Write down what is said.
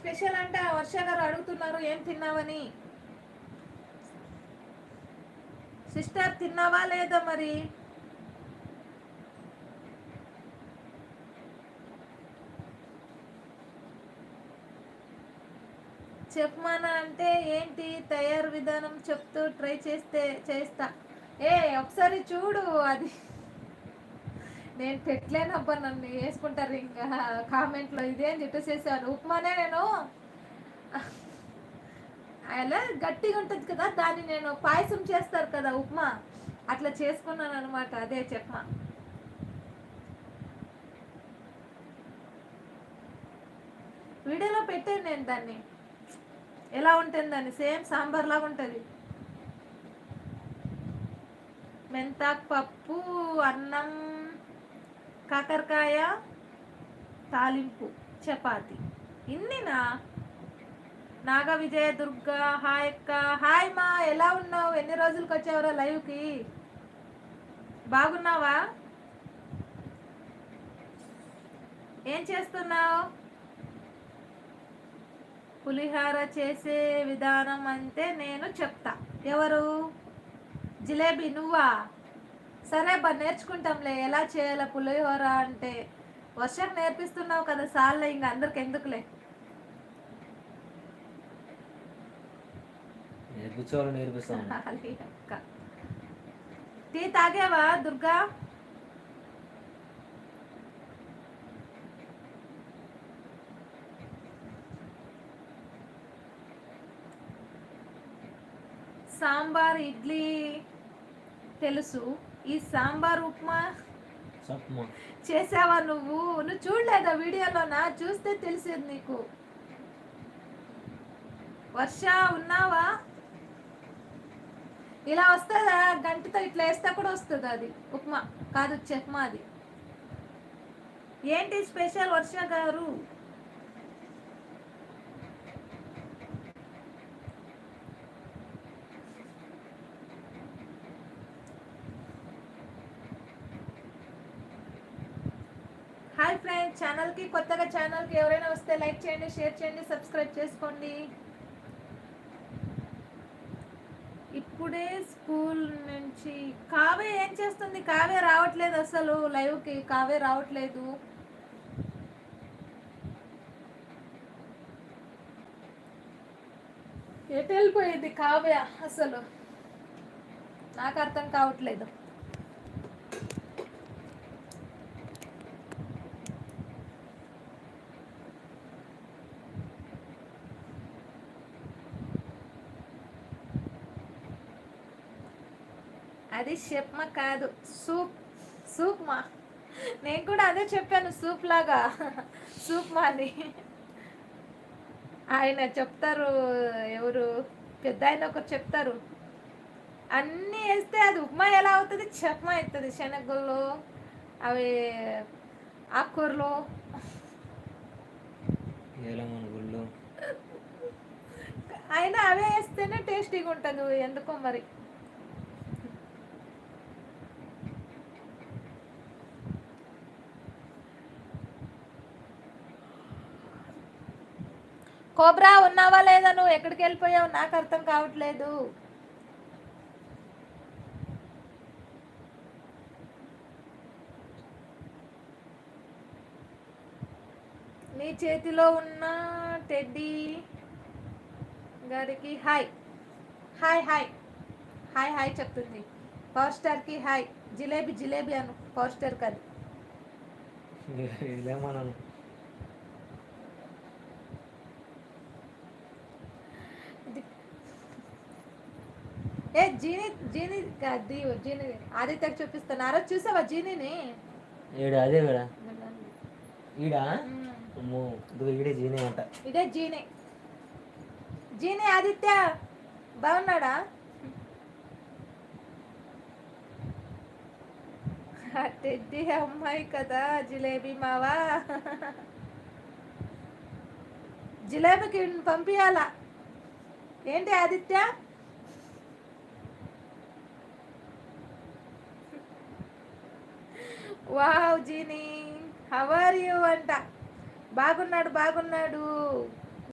Special అంటే వర్ష గారు అడుగుతున్నారు ఏం తిన్నావని. సిస్టర్ తిన్నావా లేదా మరి? చెప్పమానా అంటే ఏంటి తయారు విధానం చెప్తూ ట్రై చేస్తా. ఒకసారి చూడు అది. నేను పెట్టలేనబ్బా, నన్ను వేసుకుంటారు ఇంకా కామెంట్లో. ఇదేం చెప్పేసేసాను. ఉప్మానే నేను అలా గట్టిగా ఉంటుంది కదా, దాన్ని నేను పాయసం చేస్తారు కదా ఉప్మా, అట్లా చేసుకున్నాను అనమాట. అదే చెప్పమా. వీడియోలో పెట్టాను నేను దాన్ని, ఎలా ఉంటుందని. సేమ్ సాంబార్ లాగా ఉంటుంది. మెంతాకు పప్పు, అన్నం, కాకరకాయ తాలింపు, చపాతి. ఇన్నినా? నాగ విజయ దుర్గా హాయ్ అక్క. హాయ్ మా, ఎలా ఉన్నావు? ఎన్ని రోజులకి వచ్చావురా లైవ్కి? బాగున్నావా? ఏం చేస్తున్నావు? పులిహార చేసే విధానం అంటే నేను చెప్తా. ఎవరు? జిలేబీ నువ్వా? సరే బా, నేర్చుకుంటాంలే ఎలా చేయాల పులిహోర అంటే. వర్షకు నేర్పిస్తున్నావు కదా, సార్లే ఇంక అందరికి ఎందుకులే. నేర్పిస్తాను. టీ తాగావా దుర్గా? సాంబార్ ఇడ్లీ తెలుసు, ఈ సాంబార్ ఉప్మా చేసావా నువ్వు? నువ్వు చూడలేదా వీడియోలోనా? చూస్తే తెలిసేది నీకు. వర్ష ఉన్నావా? ఇలా వస్తుందా? గంటతో ఇట్లా వేస్తే కూడా వస్తుంది అది ఉప్మా కాదు, చెప్మా. అది ఏంటి స్పెషల్ వర్ష గారు? హాయ్ ఫ్రెండ్స్, ఛానల్కి కొత్తగా ఛానల్కి ఎవరైనా వస్తే లైక్ చేయండి, షేర్ చేయండి, సబ్స్క్రైబ్ చేసుకోండి. ఇప్పుడే స్కూల్ నుంచి కావ్య ఏం చేస్తుంది? కావ్య రావట్లేదు అసలు లైవ్కి. కావ్య రావట్లేదు. ఎటు వెళ్ళిపోయింది కావ్య అసలు? నాకు అర్థం కావట్లేదు. అది షెప్మా కాదు, సూప్. సూప్ మా, నేను కూడా అదే చెప్పాను, సూప్ లాగా. సూప్ మాది. ఆయన చెప్తారు, ఎవరు పెద్ద ఆయన ఒకరు చెప్తారు, అన్నీ వేస్తే అది ఉప్మా ఎలా అవుతుంది? చెప్మా అవుతుంది. శనగలు, అవి ఆకుకూరలు, అయినా అవే వేస్తేనే టేస్టీగా ఉంటుంది ఎందుకో మరి. కోబ్రా ఉన్నావా లేదా? నువ్వు ఎక్కడికి వెళ్ళిపోయావు? నాకు అర్థం కావట్లేదు. నీ చేతిలో ఉన్న టెడ్డీ గారికి hi. Hi hi hi hi చెప్తుంది. పవర్ స్టార్కి హాయ్. జిలేబీ జిలేబీ అను, పవర్ స్టార్ కాదు. ఏ జీని జీని జీని ఆదిత్యకి చూపిస్తాను. ఆ రోజు చూసావా జీనీని? అదే కదా ఈడా. ఈడే జీనే అంట. ఇదే జీనే. జీనే ఆదిత్య బాగున్నాడా? టెడ్డీ అమ్మాయి కదా జిలేబీ మావా. జిలేబీకి పంపించాలా ఏంటి ఆదిత్య? వావ్ జీనీ, హౌ ఆర్ యూ అంట. బాగున్నాడు బాగున్నాడు.